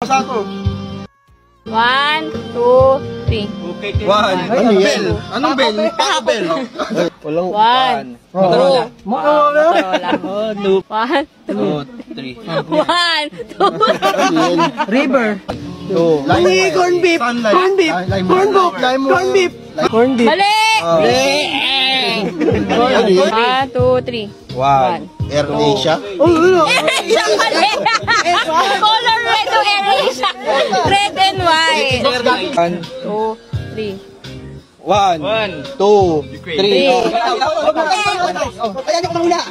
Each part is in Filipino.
Pasako. 1, 2, 3. One. Ano bell? Anong bell? Bell. Walang 1, 2, Motorola. 1, 2, 3. 1, 2, River. Corn beef. Corn beef. Corn beef. Corn beef. Mali! 1, 2, 3. 1. Air Asia. AirAsia mali! Color red to AirAsia. Red and white. 1, 2, 3. 1, 2, 3. Ayan yung kumangula.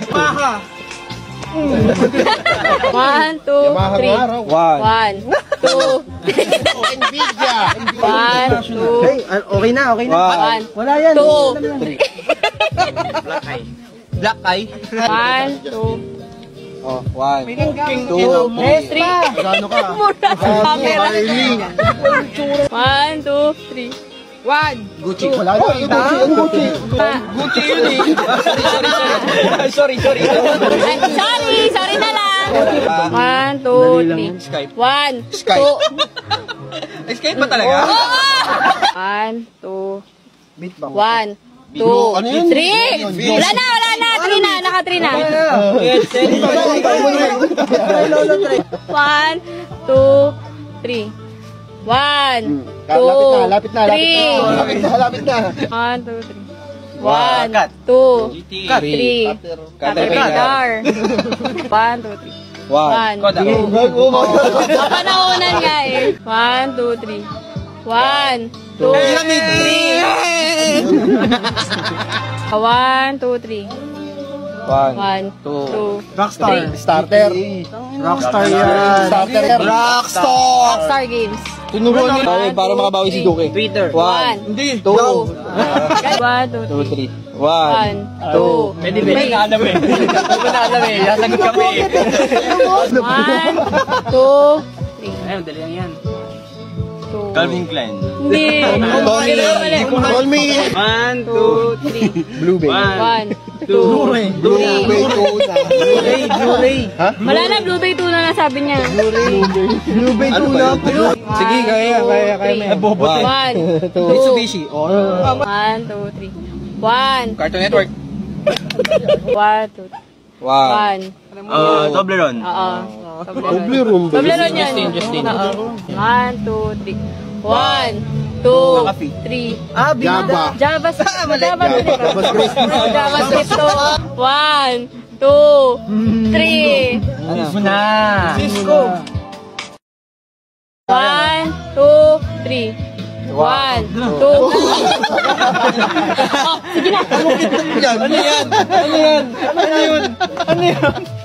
1, 2, 3. 1, 2, Nvidia. 1, 2, Hey, okay na. 1, Wala yan. 2, Black eye. 1, 2, Oh, 1, 2, 3. Gano ka? Mura sa camera. 1, 2, 3. 1. Gucci. Wala na. Gucci. Gucci yun eh. Sorry. Sorry na lang. 1, 2, 3. Skype. 1, Skype. 2. Skype ba talaga? 1, 2, Beat ba? 1, 2, Ano yun? 3. Wala na. 3 na. Naka 3 na. 1, 2, 3. 1, 2, Lapit na. 3. 1, 2, 3. 1, 2, 3. Caterpillar. 1, 2, 3. 1, 2. Kapanahonan nga eh. 1, 2, 3. 1, 2, 3. 1, 2, 3. 1, 2, Rockstar. 3. Starter. Rockstar yan. Rockstar Games. Tinuruan niya para makabawi si Duque. Twitter. 1, Hindi. 2, 1, 2, 3. 2, 3. 1, 2, Pwede ba? Hindi na alam eh. Hindi mo na alam eh. Yasagot kami eh. 1, 2, 3. Ayun, dali lang yan. Calvin Klein. Hindi. Call me. 1, 2, 3. Blue Bay. 1, 2, 3. Blu-ray. Ha? Wala na, Blue Bay tuna na sabi niya. Blue Bay tuna. Sige, kaya mo. 1, 2, Mitsubishi. 1, 2, 3. 1, Cartoon Network. 1, 2, 1. Toblerone. Oo. Toblerone. Toblerone yan. Justin. 1, 2, 3. 1, 2, 3. Ah, Java. JavaScript to. 1, 2, 3. Ano? Muna. Cisco. 1, 2, 3. 1, 2. Oh, sige na. Ano yan? Ano yun?